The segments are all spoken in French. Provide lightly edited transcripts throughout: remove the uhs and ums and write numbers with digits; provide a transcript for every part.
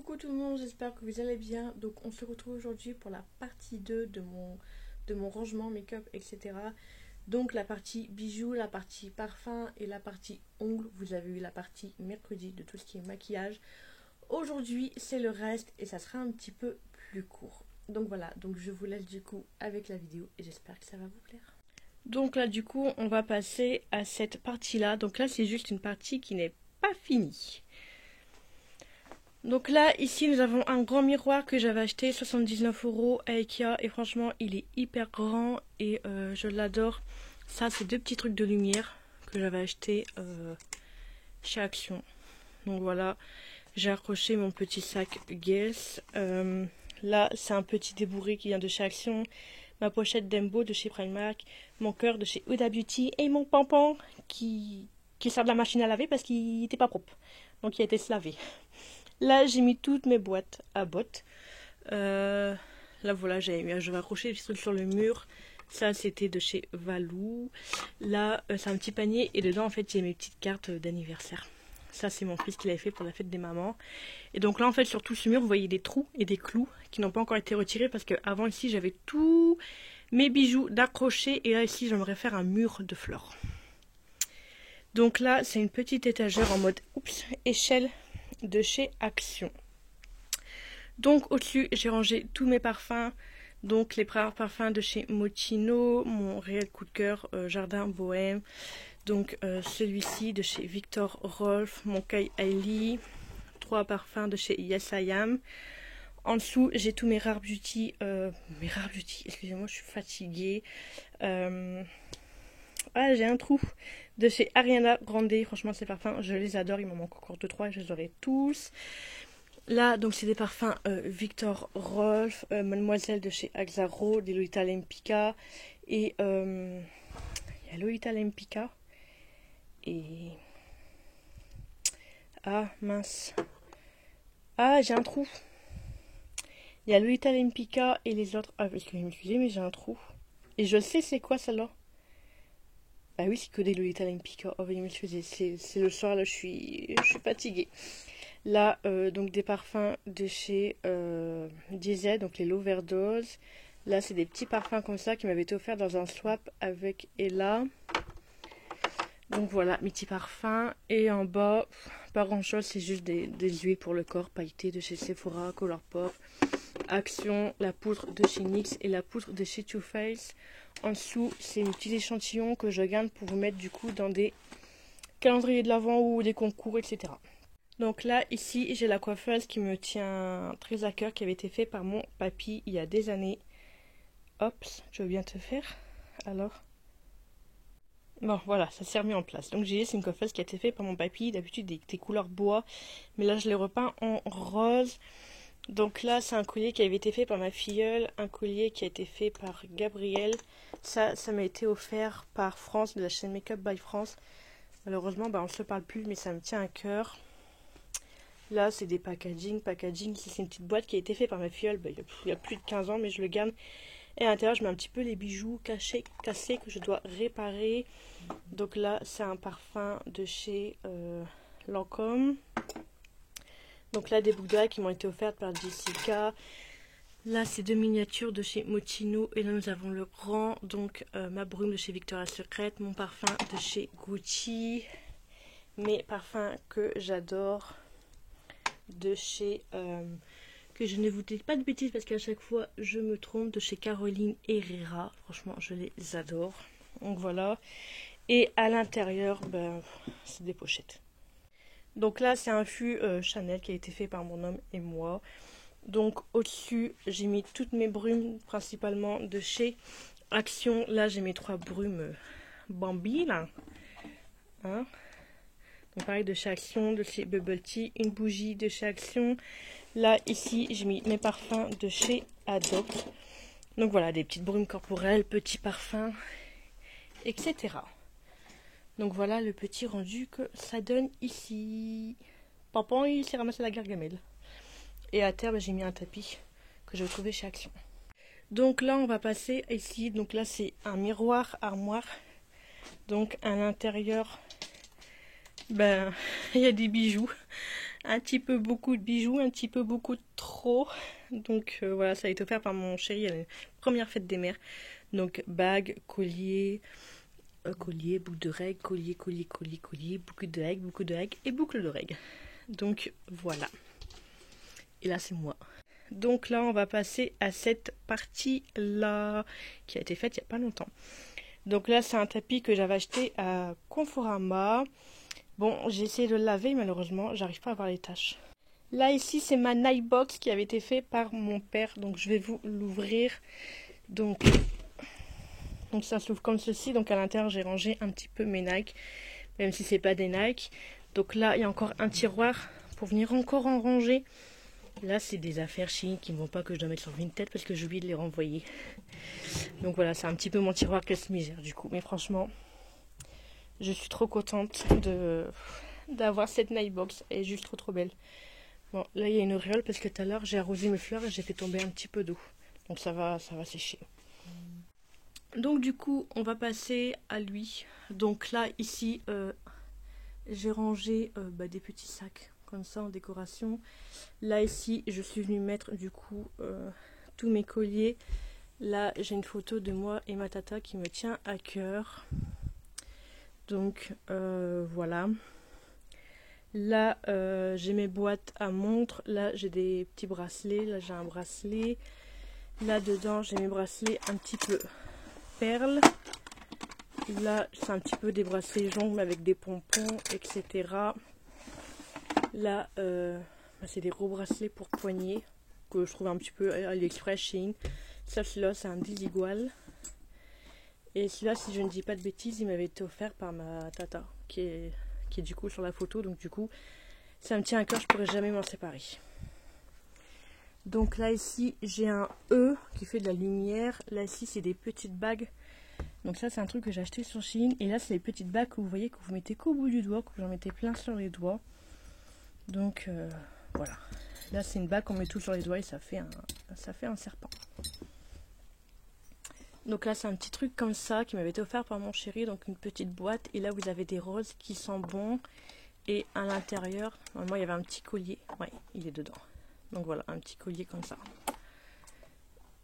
Coucou tout le monde, j'espère que vous allez bien. Donc on se retrouve aujourd'hui pour la partie 2 de mon rangement make-up, etc. Donc la partie bijoux, la partie parfum et la partie ongles. Vous avez eu la partie mercredi de tout ce qui est maquillage. Aujourd'hui c'est le reste et ça sera un petit peu plus court. Donc voilà, donc je vous laisse du coup avec la vidéo et j'espère que ça va vous plaire. Donc là du coup on va passer à cette partie là. Donc là c'est juste une partie qui n'est pas finie. Donc là, ici, nous avons un grand miroir que j'avais acheté 79 € à Ikea. Et franchement, il est hyper grand et je l'adore. Ça, c'est deux petits trucs de lumière que j'avais acheté chez Action. Donc voilà, j'ai accroché mon petit sac Guess. Là, c'est un petit débourré qui vient de chez Action. Ma pochette d'Embo de chez Primark. Mon cœur de chez Huda Beauty. Et mon pampan qui sort de la machine à laver parce qu'il n'était pas propre. Donc il a été se laver. Là, j'ai mis toutes mes boîtes à bottes. Là, voilà, je vais accrocher des trucs sur le mur. Ça, c'était de chez Valou. Là, c'est un petit panier. Et dedans, en fait, il y a mes petites cartes d'anniversaire. Ça, c'est mon fils qui l'avait fait pour la fête des mamans. Et donc là, en fait, sur tout ce mur, vous voyez des trous et des clous qui n'ont pas encore été retirés. Parce qu'avant, ici, j'avais tous mes bijoux d'accrocher. Et là, ici, j'aimerais faire un mur de fleurs. Donc là, c'est une petite étagère en mode échelle de chez Action. Donc au-dessus, j'ai rangé tous mes parfums. Donc les parfums de chez Moschino, mon réel coup de cœur, Jardin Bohème. Donc celui-ci de chez Viktor Rolf, mon Kai Hailey. 3 parfums de chez Yes I Am. En dessous, j'ai tous mes Rare Beauty. Excusez-moi, je suis fatiguée. Ah, j'ai un trou de chez Ariana Grande. Franchement, ces parfums, je les adore. Il m'en manque encore 2-3 et je les aurai tous. Là, donc, c'est des parfums Viktor Rolf, Mademoiselle de chez Axaro, des Lolita Lempicka. Et il y a Lolita Lempicka. Et. Ah, mince. Ah, j'ai un trou. Il y a Lolita Lempicka et les autres. Ah, excusez, mais j'ai un trou. Et je sais c'est quoi celle-là. Bah oui, c'est que des Lolita Lempicka. Oh, veuillez m'excuser, c'est le soir, là, je suis fatiguée. Là, donc des parfums de chez Diesel, donc les l'overdose. Là, c'est des petits parfums comme ça qui m'avaient été offerts dans un swap avec Ella. Donc voilà, mes petits parfums. Et en bas, pas grand chose, c'est juste des huiles pour le corps pailletées de chez Sephora, Colourpop, Action, la poudre de chez NYX et la poudre de chez Too Faced. En dessous, c'est mes petits échantillons que je garde pour vous mettre du coup dans des calendriers de l'Avent ou des concours, etc. Donc là, ici, j'ai la coiffeuse qui me tient très à cœur, qui avait été fait par mon papy il y a des années. Hop, je veux bien te faire. Alors. Bon, voilà, ça s'est remis en place. Donc c'est une coiffeuse qui a été faite par mon papy, d'habitude des couleurs bois. Mais là, je l'ai repeint en rose. Donc là, c'est un collier qui avait été fait par ma filleule, un collier qui a été fait par Gabrielle. Ça m'a été offert par France, de la chaîne Make Up by France. Malheureusement, on ne se parle plus, mais ça me tient à cœur. Là, c'est des packaging. Ici, c'est une petite boîte qui a été faite par ma filleule. Il y a plus de 15 ans, mais je le garde. Et à l'intérieur, je mets un petit peu les bijoux cassés que je dois réparer. Donc là, c'est un parfum de chez Lancôme. Donc là, des boucles d'oreilles qui m'ont été offertes par Jessica. Là, c'est 2 miniatures de chez Moschino. Et là, nous avons le grand. Donc, ma brume de chez Victoria's Secret. Mon parfum de chez Gucci. Mes parfums que j'adore. De chez... que je ne vous dis pas de bêtises parce qu'à chaque fois, je me trompe. De chez Caroline Herrera. Franchement, je les adore. Donc voilà. Et à l'intérieur, c'est des pochettes. Donc là, c'est un fût Chanel qui a été fait par mon homme et moi. Donc au-dessus, j'ai mis toutes mes brumes, principalement de chez Action. Là, j'ai mes 3 brumes Bambi, là. Hein? Donc pareil, de chez Action, de chez Bubble Tea. Une bougie de chez Action. Là, ici, j'ai mis mes parfums de chez Adopt. Donc voilà, des petites brumes corporelles, petits parfums, etc. Donc voilà le petit rendu que ça donne ici. Pampan, il s'est ramassé la gargamelle. Et à terre, j'ai mis un tapis que j'ai trouvé chez Action. Donc là, on va passer ici. Donc là, c'est un miroir armoire. Donc à l'intérieur, il y a des bijoux. un petit peu beaucoup de bijoux, un petit peu beaucoup trop. Donc voilà, ça a été offert par mon chéri à la première fête des mères. Donc bague, collier, collier, boucle d'oreille, collier, collier, collier, collier, boucle d'oreille et boucle d'oreille. Donc voilà. Et là c'est moi. Donc là on va passer à cette partie-là qui a été faite il n'y a pas longtemps. Donc là c'est un tapis que j'avais acheté à Conforama. Bon, j'ai essayé de le laver, malheureusement, j'arrive pas à voir les taches. Là, ici, c'est ma Nightbox qui avait été faite par mon père. Donc, je vais vous l'ouvrir. Donc, ça s'ouvre comme ceci. Donc, à l'intérieur, j'ai rangé un petit peu mes Nike, même si c'est pas des Nike. Donc là, il y a encore un tiroir pour venir encore en ranger. Là, c'est des affaires Shein qui ne vont pas que je dois mettre sur Vinted parce que j'ai oublié de les renvoyer. Donc voilà, c'est un petit peu mon tiroir casse-misère du coup. Mais franchement, je suis trop contente d'avoir cette Nightbox. Elle est juste trop belle. Bon, là il y a une auréole parce que tout à l'heure j'ai arrosé mes fleurs et j'ai fait tomber un petit peu d'eau. Donc ça va sécher. Donc du coup, on va passer à lui. Donc là, ici, j'ai rangé des petits sacs comme ça en décoration. Là ici, je suis venue mettre du coup tous mes colliers. Là, j'ai une photo de moi et ma tata qui me tient à cœur. Donc voilà. Là, j'ai mes boîtes à montres. Là, j'ai des petits bracelets. Là, j'ai un bracelet. Là, dedans, j'ai mes bracelets un petit peu perles. Là, c'est un petit peu des bracelets jaunes avec des pompons, etc. Là, c'est des gros bracelets pour poignets que je trouve un petit peu à AliExpress, Shein. Ça, celui-là, c'est un Desigual. Et celui-là, si je ne dis pas de bêtises, il m'avait été offert par ma tata, qui est du coup sur la photo. Donc du coup, ça me tient à cœur, je pourrais jamais m'en séparer. Donc là, ici, j'ai un E qui fait de la lumière. Là, ici, c'est des petites bagues. Donc ça, c'est un truc que j'ai acheté sur Shein. Et là, c'est les petites bagues que vous voyez que vous mettez qu'au bout du doigt, que vous en mettez plein sur les doigts. Donc voilà. Là, c'est une bague qu'on met tout sur les doigts et ça fait un serpent. Donc là, c'est un petit truc comme ça qui m'avait été offert par mon chéri. Donc une petite boîte. Et là, vous avez des roses qui sont bons. Et à l'intérieur, normalement, il y avait un petit collier. Ouais, il est dedans. Donc voilà, un petit collier comme ça.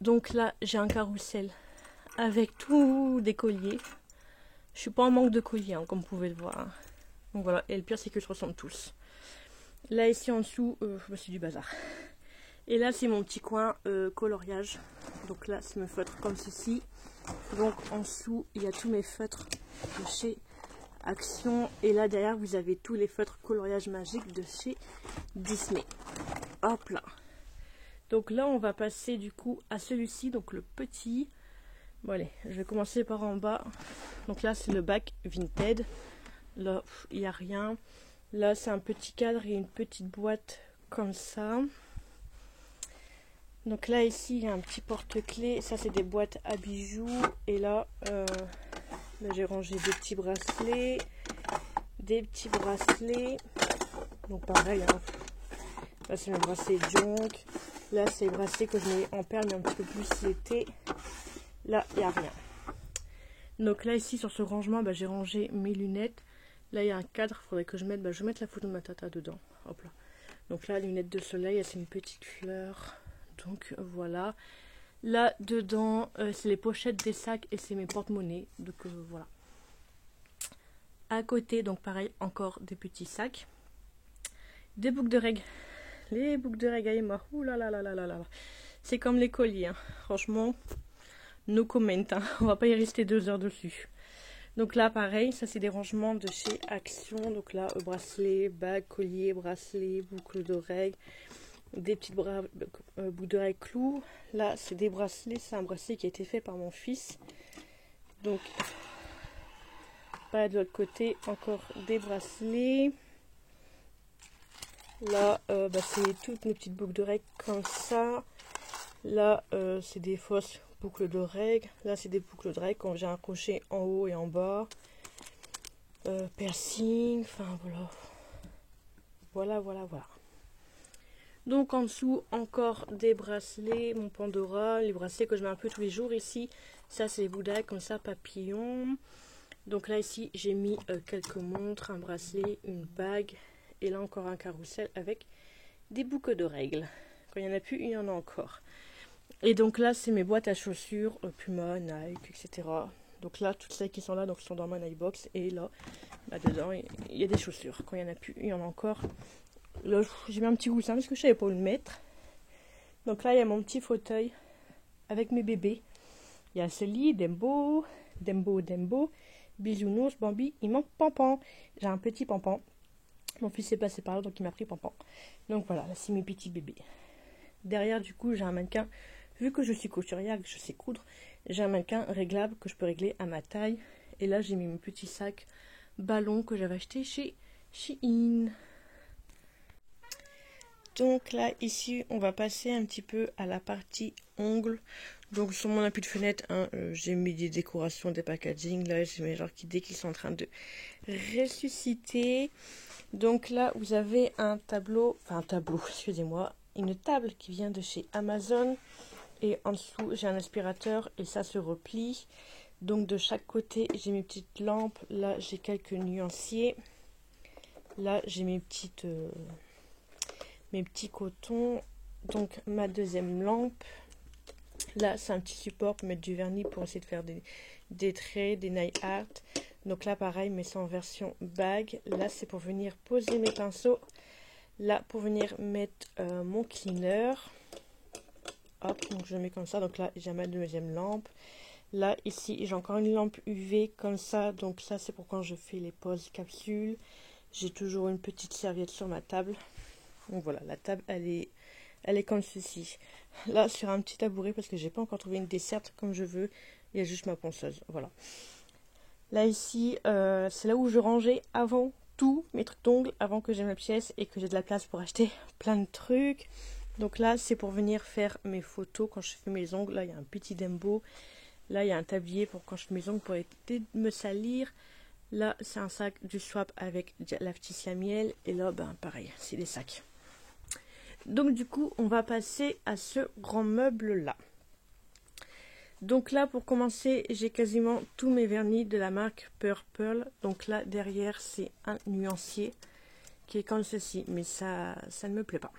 Donc là, j'ai un carrousel avec tous des colliers. Je suis pas en manque de colliers, hein, comme vous pouvez le voir. Hein. Donc voilà, et le pire, c'est qu'ils se ressemblent tous. Là, ici, en dessous, c'est du bazar. Et là, c'est mon petit coin coloriage. Donc là, c'est mes feutres comme ceci. Donc en dessous, il y a tous mes feutres de chez Action. Et là, derrière, vous avez tous les feutres coloriage magique de chez Disney. Hop là. Donc là, on va passer du coup à celui-ci, donc le petit. Bon allez, je vais commencer par en bas. Donc là, c'est le bac Vinted. Là, il n'y a rien. Là, c'est un petit cadre et une petite boîte comme ça. Donc là, ici, il y a un petit porte-clés. Ça, c'est des boîtes à bijoux. Et là, j'ai rangé des petits bracelets. Des petits bracelets. Donc pareil, hein. Là, c'est mes bracelets junk. Là, c'est les bracelets que je mets en perles, mais un petit peu plus l'été. Là, il n'y a rien. Donc là, ici, sur ce rangement, j'ai rangé mes lunettes. Là, il y a un cadre. Il faudrait que je mette, je vais mettre la photo de ma tata dedans. Hop là. Donc là, lunettes de soleil, c'est une petite fleur. Donc voilà. Là, dedans, c'est les pochettes des sacs et c'est mes porte-monnaies. Donc voilà. À côté, donc pareil, encore des petits sacs. Des boucles de règles. Les boucles de règles, Aïma. Ouh là là là là là là. C'est comme les colliers. Hein. Franchement, no comment. Hein. On va pas y rester 2 heures dessus. Donc là, pareil, ça c'est des rangements de chez Action. Donc là, bracelet, bague, collier, bracelet, boucle d'oreille, des petites boucles d'oreille clous. Là, c'est des bracelets. C'est un bracelet qui a été fait par mon fils. Donc, pas de l'autre côté, encore des bracelets. Là, c'est toutes mes petites boucles d'oreilles comme ça. Là, c'est des fausses boucles d'oreilles. Là, c'est des boucles d'oreilles quand j'ai un crochet en haut et en bas. Piercing, enfin voilà. Voilà. Donc en dessous, encore des bracelets, mon Pandora, les bracelets que je mets un peu tous les jours ici. Ça, c'est les boucles d'oreilles comme ça, papillon. Donc là, ici, j'ai mis quelques montres, un bracelet, une bague Et là encore un carrousel avec des boucles de règles. Quand il n'y en a plus, il y en a encore. Et donc là, c'est mes boîtes à chaussures, Puma, Nike, etc. Donc là, toutes celles qui sont là donc sont dans ma Nike box. Et là, dedans, il y a des chaussures. Quand il n'y en a plus, il y en a encore. Là, j'ai mis un petit coussin parce que je ne savais pas où le mettre. Donc là, il y a mon petit fauteuil avec mes bébés. Il y a Célie, Dembo, Bisounours, Bambi. Il manque Pampan. J'ai un petit Pampan. Mon fils est passé par là, donc il m'a pris Pampan. Donc voilà, là, c'est mes petits bébés. Derrière, du coup, j'ai un mannequin. Vu que je suis couturière, que je sais coudre, j'ai un mannequin réglable que je peux régler à ma taille. Et là, j'ai mis mon petit sac ballon que j'avais acheté chez Shein. Donc là, ici, on va passer un petit peu à la partie ongles. Donc sur mon appui de fenêtre, j'ai mis des décorations, des packaging. Là, j'ai mes orchidées qui sont en train de ressusciter. Donc là, vous avez excusez-moi, une table qui vient de chez Amazon. Et en dessous, j'ai un aspirateur et ça se replie. Donc de chaque côté, j'ai mes petites lampes. Là, j'ai quelques nuanciers. Là, j'ai mes petits cotons. Donc ma deuxième lampe. Là, c'est un petit support pour mettre du vernis pour essayer de faire des traits, des nail art. Donc là, pareil, mais c'est en version bague. Là, c'est pour venir poser mes pinceaux. Là, pour venir mettre mon cleaner. Hop, donc je le mets comme ça. Donc là, j'ai ma deuxième lampe. Là, ici, j'ai encore une lampe UV comme ça. Donc ça, c'est pour quand je fais les pauses capsules. J'ai toujours une petite serviette sur ma table. Donc voilà, la table, elle est comme ceci. Là, sur un petit tabouret, parce que j'ai pas encore trouvé une desserte comme je veux. Il y a juste ma ponceuse. Voilà. Là, ici, c'est là où je rangeais avant tous mes trucs d'ongles, avant que j'ai ma pièce et que j'ai de la place pour acheter plein de trucs. Donc là, c'est pour venir faire mes photos quand je fais mes ongles. Là, il y a un petit Dembo. Là, il y a un tablier pour quand je fais mes ongles pour éviter de me salir. Là, c'est un sac du Swap avec la Laetitia Miel. Et là, pareil, c'est des sacs. Donc, du coup, on va passer à ce grand meuble-là. Donc là, pour commencer, j'ai quasiment tous mes vernis de la marque Purple. Donc là, derrière, c'est un nuancier qui est comme ceci. Mais ça ne me plaît pas.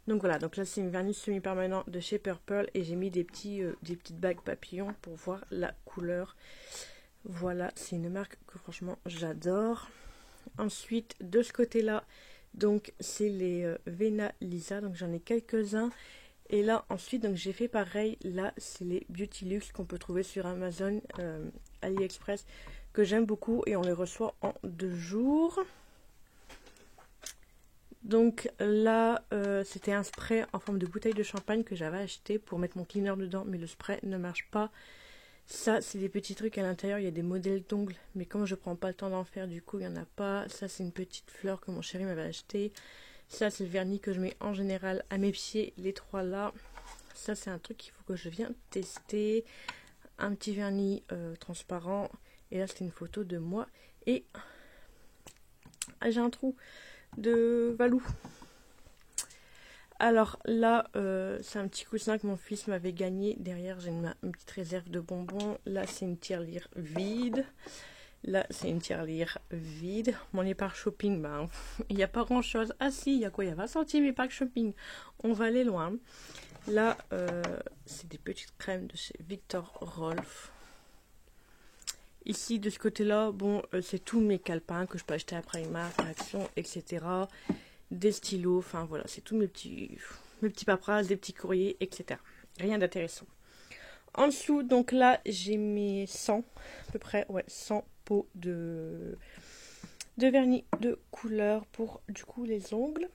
Donc voilà, donc là c'est une vernis semi-permanent de chez Purple et j'ai mis des petites bagues papillons pour voir la couleur. Voilà, c'est une marque que franchement j'adore. Ensuite, de ce côté-là, donc c'est les Vena Lisa, donc j'en ai quelques-uns. Et là ensuite, donc j'ai fait pareil, là c'est les Beauty Luxe qu'on peut trouver sur Amazon, AliExpress, que j'aime beaucoup et on les reçoit en 2 jours. Donc là, c'était un spray en forme de bouteille de champagne que j'avais acheté pour mettre mon cleaner dedans, mais le spray ne marche pas. Ça, c'est des petits trucs à l'intérieur, il y a des modèles d'ongles, mais comme je prends pas le temps d'en faire, du coup, il n'y en a pas. Ça, c'est une petite fleur que mon chéri m'avait acheté. Ça, c'est le vernis que je mets en général à mes pieds, les 3 là. Ça, c'est un truc qu'il faut que je vienne tester. Un petit vernis transparent. Et là, c'est une photo de moi. Et j'ai un trou de Valou. Alors là, c'est un petit coussin que mon fils m'avait gagné. Derrière, j'ai une petite réserve de bonbons. Là, c'est une tirelire vide. Là, c'est une tirelire vide. Mon épargne shopping, il n'y a pas grand chose. Ah si, il y a quoi? Il y a 20 centimes épargne shopping. On va aller loin. Là, c'est des petites crèmes de chez Victor Rolf. Ici, de ce côté-là, bon, c'est tous mes calepins que je peux acheter après Primark, Action, etc. Des stylos, enfin voilà, c'est tous mes petits paperasses, des petits courriers, etc. Rien d'intéressant. En dessous, donc là, j'ai mes 100, à peu près, ouais, 100 pots de vernis de couleur pour, du coup, les ongles.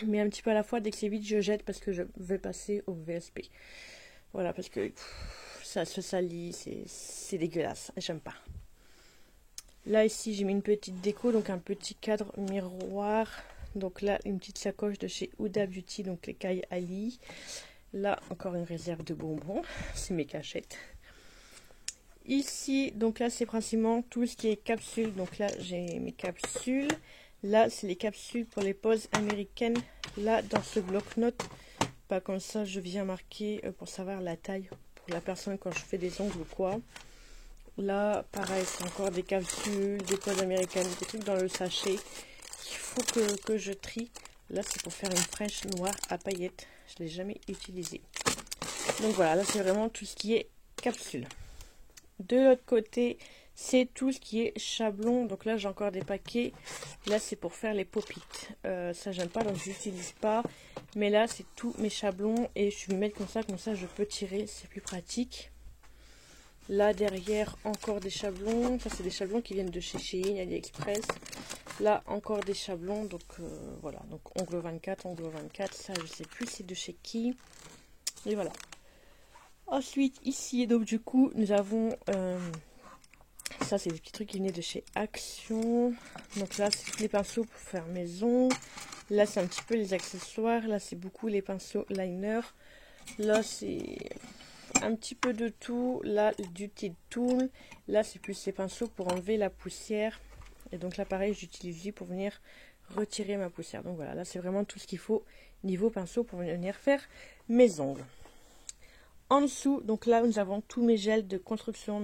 Mais un petit peu à la fois, dès que c'est vide, je jette parce que je vais passer au VSP. Voilà, parce que ça se salit, c'est dégueulasse, j'aime pas. Là, ici, j'ai mis une petite déco, donc un petit cadre miroir. Donc là, une petite sacoche de chez Huda Beauty, donc les Kai Ali. Là, encore une réserve de bonbons. C'est mes cachettes. Ici, donc là, c'est principalement tout ce qui est capsules. Donc là, j'ai mes capsules. Là, c'est les capsules pour les poses américaines. Là, dans ce bloc-notes, pas comme ça, je viens marquer pour savoir la taille pour la personne quand je fais des ongles ou quoi. Là, pareil, c'est encore des capsules, des poses américaines, des trucs dans le sachet faut que je trie. Là, c'est pour faire une fraîche noire à paillettes. Je ne l'ai jamais utilisée. Donc voilà, là, c'est vraiment tout ce qui est capsule. De l'autre côté, c'est tout ce qui est chablon. Donc là, j'ai encore des paquets. Là, c'est pour faire les pop-it. Ça, j'aime pas, donc je n'utilise pas. Mais là, c'est tous mes chablons. Et je vais me mettre comme ça, je peux tirer. C'est plus pratique. Là, derrière, encore des chablons. Ça, c'est des chablons qui viennent de chez Shein, AliExpress. Là, encore des chablons. Donc, voilà. Donc, ongle 24, ongle 24. Ça, je sais plus c'est de chez qui. Et voilà. Ensuite, ici, donc du coup, nous avons... ça, c'est des petits trucs qui venaient de chez Action. Donc là, c'est tous les pinceaux pour faire mes ongles. Là, c'est un petit peu les accessoires. Là, c'est beaucoup les pinceaux liner. Là, c'est un petit peu de tout. Là, du petit tool. Là, c'est plus les pinceaux pour enlever la poussière. Et donc là, pareil, j'utilise lui pour venir retirer ma poussière. Donc voilà, là, c'est vraiment tout ce qu'il faut niveau pinceau pour venir faire mes ongles. En dessous, donc là, nous avons tous mes gels de construction,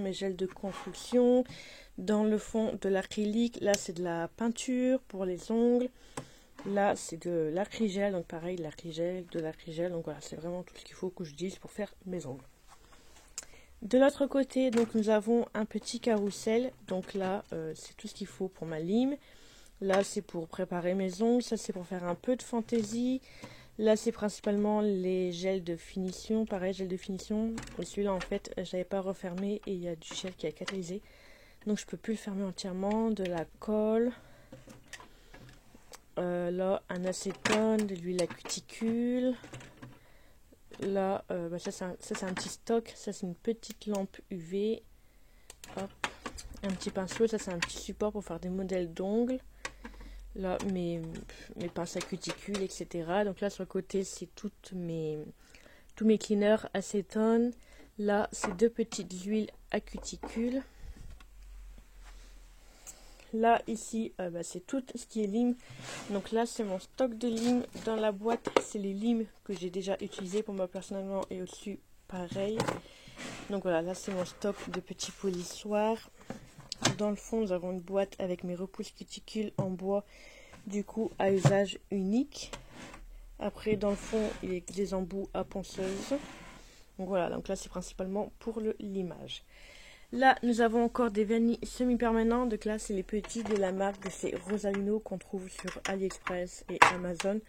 Dans le fond, de l'acrylique. Là, c'est de la peinture pour les ongles. Là, c'est de l'acrygel. Donc pareil, de l'acrygel. Donc voilà, c'est vraiment tout ce qu'il faut que j'utilise pour faire mes ongles. De l'autre côté, donc nous avons un petit carrousel. Donc là, c'est tout ce qu'il faut pour ma lime. Là, c'est pour préparer mes ongles. Ça, c'est pour faire un peu de fantaisie. Là, c'est principalement les gels de finition. Pareil, gel de finition. Et celui-là, en fait, je n'avais pas refermé et il y a du gel qui a catalysé. Donc, je peux plus le fermer entièrement. De la colle. Là, un acétone, de l'huile à cuticule. Là, ça, c'est un petit stock. Ça, c'est une petite lampe UV. Hop. Un petit pinceau. Ça, c'est un petit support pour faire des modèles d'ongles. Là, mes pinces à cuticule, etc. Donc là, sur le côté, c'est tous mes cleaners acétone. Là, c'est deux petites huiles à cuticule. Là, ici, c'est tout ce qui est lime. Donc là, c'est mon stock de lime. Dans la boîte, c'est les limes que j'ai déjà utilisées pour moi personnellement. Et au-dessus, pareil. Donc voilà, là, c'est mon stock de petits polissoirs. Dans le fond, nous avons une boîte avec mes repousses cuticules en bois, du coup à usage unique. Après, dans le fond, il y a des embouts à ponceuse. Donc voilà, donc là c'est principalement pour le limage. Là, nous avons encore des vernis semi-permanents. Donc là, c'est les petits de la marque de ces Rosalino qu'on trouve sur AliExpress et Amazon.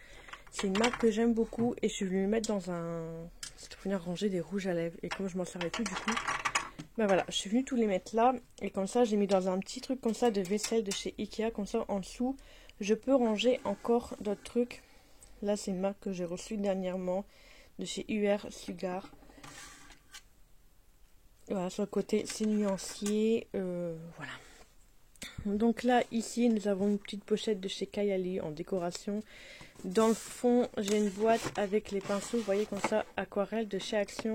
C'est une marque que j'aime beaucoup et je suis venue le mettre dans un... C'est pour venir ranger des rouges à lèvres. Et comme je m'en servais plus du coup, ben voilà, je suis venue tous les mettre là. Et comme ça, j'ai mis dans un petit truc comme ça de vaisselle de chez Ikea. Comme ça, en dessous, je peux ranger encore d'autres trucs. Là, c'est une marque que j'ai reçue dernièrement de chez UR Sugar. Voilà, sur le côté, c'est nuancier. Voilà. Donc là, ici, nous avons une petite pochette de chez Kayali en décoration. Dans le fond, j'ai une boîte avec les pinceaux, vous voyez, comme ça, aquarelle de chez Action.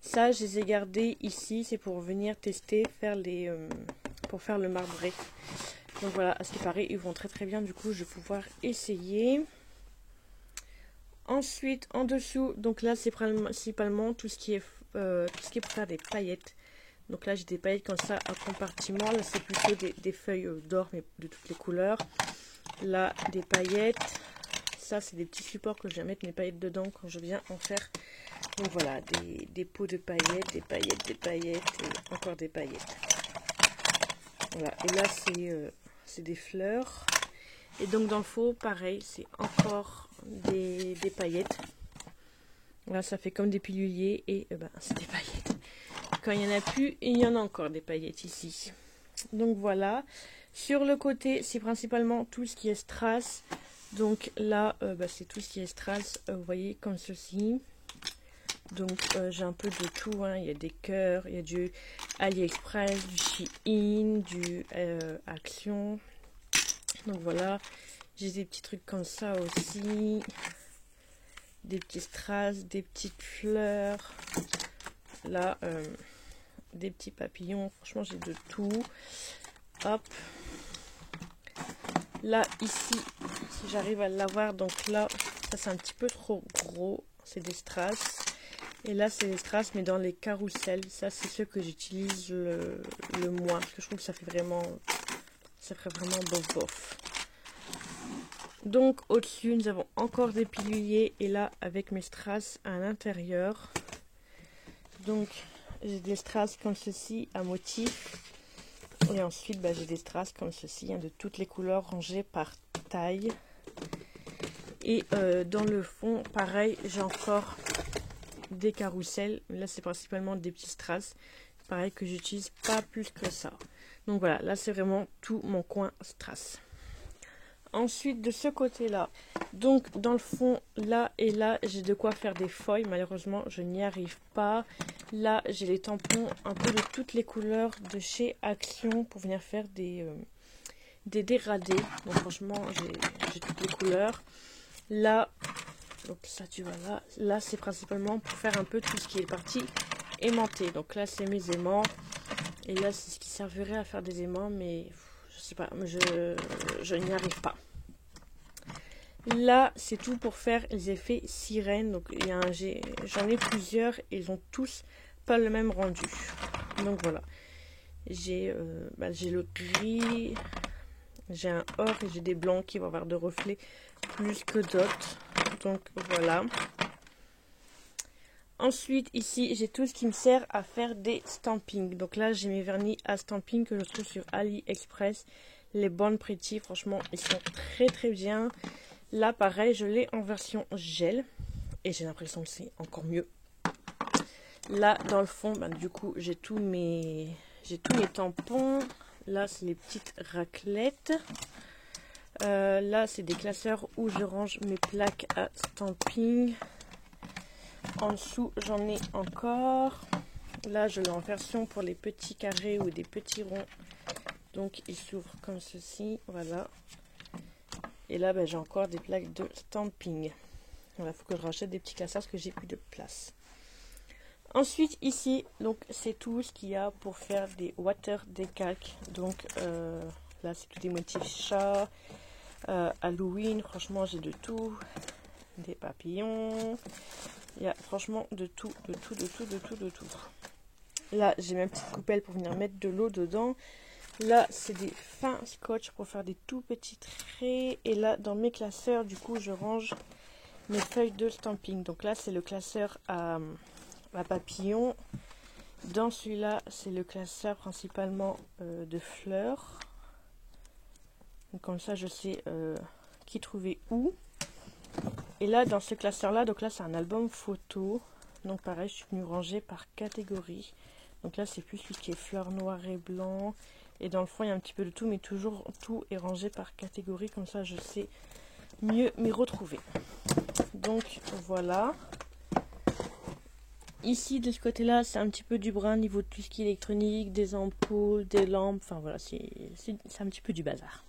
Ça, je les ai gardés ici, c'est pour venir tester, pour faire le marbré. Donc voilà, à ce qui paraît, ils vont très très bien, du coup, je vais pouvoir essayer. Ensuite, en dessous, donc là, c'est principalement tout ce qui est pour faire des paillettes. Donc là, j'ai des paillettes comme ça à compartiment. Là, c'est plutôt des feuilles d'or, mais de toutes les couleurs. Là, des paillettes. Ça, c'est des petits supports que je vais mettre mes paillettes dedans quand je viens en faire. Donc voilà, des pots de paillettes, des paillettes et encore des paillettes. Voilà, et là, c'est des fleurs. Et donc, dans le faux, pareil, c'est encore des paillettes. Là, ça fait comme des piluliers et c'est des paillettes. Quand il n'y en a plus, il y en a encore des paillettes ici. Donc voilà. Sur le côté, c'est principalement tout ce qui est strass. Donc là, c'est tout ce qui est strass, vous voyez, comme ceci. Donc j'ai un peu de tout, hein. Il y a des cœurs, il y a du AliExpress, du Shein, du Action. Donc voilà, j'ai des petits trucs comme ça aussi. Des petits strass, des petites fleurs. Là, des petits papillons. Franchement, j'ai de tout. Hop. Là, ici, si j'arrive à l'avoir, donc là, ça c'est un petit peu trop gros. C'est des strass. Et là, c'est des strass, mais dans les carousels. Ça, c'est ceux que j'utilise le moins. Parce que je trouve que ça fait vraiment bof bof. Donc au-dessus, nous avons encore des piluliers et là avec mes strass à l'intérieur. Donc j'ai des strass comme ceci à motif. Et ensuite j'ai des strass comme ceci, hein, de toutes les couleurs rangées par taille. Et dans le fond, pareil, j'ai encore des carousels. Là c'est principalement des petits strass. Pareil que j'utilise pas plus que ça. Donc voilà, là c'est vraiment tout mon coin strass. Ensuite de ce côté là, donc dans le fond là et là j'ai de quoi faire des feuilles. Malheureusement je n'y arrive pas. Là j'ai les tampons un peu de toutes les couleurs de chez Action pour venir faire des dégradés. Donc franchement j'ai toutes les couleurs. Là, donc ça tu vois là c'est principalement pour faire un peu tout ce qui est parti aimanté. Donc là c'est mes aimants. Et là c'est ce qui servirait à faire des aimants, mais je sais pas, je n'y arrive pas. Là, c'est tout pour faire les effets sirènes. Donc, j'en ai plusieurs et ils ont tous pas le même rendu. Donc voilà. J'ai le gris, j'ai un or et j'ai des blancs qui vont avoir de reflets plus que d'autres. Donc voilà. Ensuite, ici, j'ai tout ce qui me sert à faire des stampings. Donc là, j'ai mes vernis à stamping que je trouve sur AliExpress. Les Born Pretty, franchement, ils sont très très bien. Là, pareil, je l'ai en version gel. Et j'ai l'impression que c'est encore mieux. Là, dans le fond, du coup, j'ai tous mes tampons. Là, c'est les petites raclettes. Là, c'est des classeurs où je range mes plaques à stamping. En dessous, j'en ai encore. Là, je l'ai en version pour les petits carrés ou des petits ronds. Donc, il s'ouvre comme ceci. Voilà. Et là, j'ai encore des plaques de stamping. Voilà, il faut que je rachète des petits classeurs parce que j'ai plus de place. Ensuite, ici, donc c'est tout ce qu'il y a pour faire des water décalques. Donc, là, c'est tous des motifs chats, Halloween. Franchement, j'ai de tout. Des papillons. Il y a franchement de tout. Là, j'ai ma petite coupelle pour venir mettre de l'eau dedans. Là, c'est des fins scotch pour faire des tout petits traits. Et là, dans mes classeurs, du coup, je range mes feuilles de stamping. Donc là, c'est le classeur à papillon. Dans celui-là, c'est le classeur principalement de fleurs. Donc, comme ça, je sais qui trouver où. Et là, dans ce classeur-là, donc là, c'est un album photo. Donc pareil, je suis venue ranger par catégorie. Donc là, c'est plus celui qui est fleurs noires et blanc. Et dans le fond, il y a un petit peu de tout, mais toujours tout est rangé par catégorie. Comme ça, je sais mieux m'y retrouver. Donc, voilà. Ici, de ce côté-là, c'est un petit peu du brun niveau de tout ce qui est électronique, des ampoules, des lampes. Enfin, voilà, c'est un petit peu du bazar.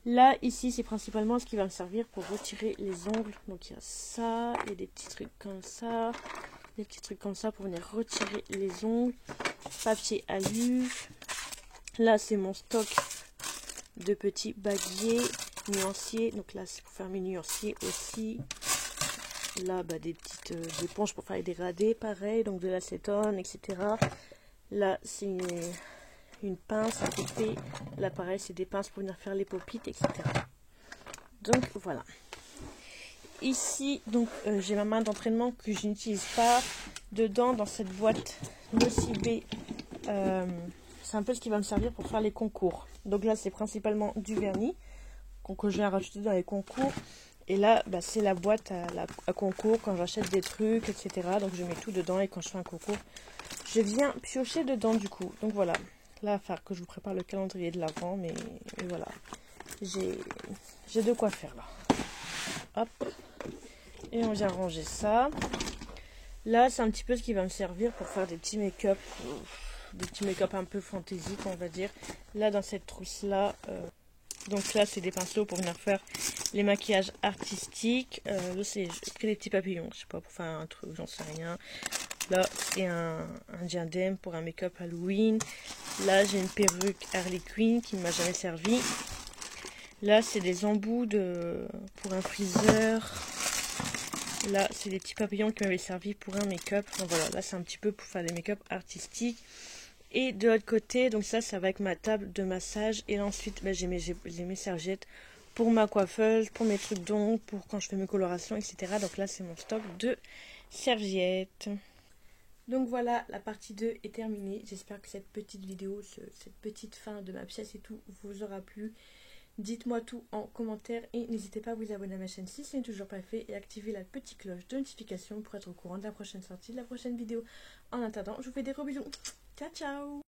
Là, ici, c'est principalement ce qui va me servir pour retirer les ongles. Donc, il y a ça et des petits trucs comme ça. Des petits trucs comme ça pour venir retirer les ongles. Papier alu. Là, c'est mon stock de petits baguiers, nuanciers. Donc là, c'est pour faire mes nuanciers aussi. Là, des petites éponges pour faire les dégradés, pareil. Donc de l'acétone, etc. Là, c'est une pince à couper. Là, pareil, c'est des pinces pour venir faire les popites, etc. Donc voilà. Ici, donc j'ai ma main d'entraînement que je n'utilise pas. Dedans, dans cette boîte Nocibé, c'est un peu ce qui va me servir pour faire les concours. Donc là, c'est principalement du vernis que je viens rajouter dans les concours. Et là, c'est la boîte à concours quand j'achète des trucs, etc. Donc je mets tout dedans et quand je fais un concours, je viens piocher dedans du coup. Donc voilà. Là, il va falloir que je vous prépare le calendrier de l'avant, mais voilà. J'ai de quoi faire là. Hop. Et on vient ranger ça. Là, c'est un petit peu ce qui va me servir pour faire des petits make-up. Des petits make-up un peu fantaisiques, on va dire. Là, dans cette trousse-là, donc là, c'est des pinceaux pour venir faire les maquillages artistiques. Là, c'est que des petits papillons, je sais pas, pour faire un truc, j'en sais rien. Là, c'est un diadème pour un make-up Halloween. Là, j'ai une perruque Harley Quinn qui ne m'a jamais servi. Là, c'est des embouts pour un friseur. Là, c'est des petits papillons qui m'avaient servi pour un make-up. Donc voilà, là, c'est un petit peu pour faire des make-up artistiques. Et de l'autre côté, donc ça va avec ma table de massage. Et là, ensuite, j'ai mes serviettes pour ma coiffeuse, pour mes trucs d'ongles, pour quand je fais mes colorations, etc. Donc là, c'est mon stock de serviettes. Donc voilà, la partie 2 est terminée. J'espère que cette petite vidéo, cette petite fin de ma pièce et tout vous aura plu. Dites-moi tout en commentaire et n'hésitez pas à vous abonner à ma chaîne si ce n'est toujours pas fait et activer la petite cloche de notification pour être au courant de la prochaine sortie, de la prochaine vidéo. En attendant, je vous fais des gros bisous. Ciao ciao!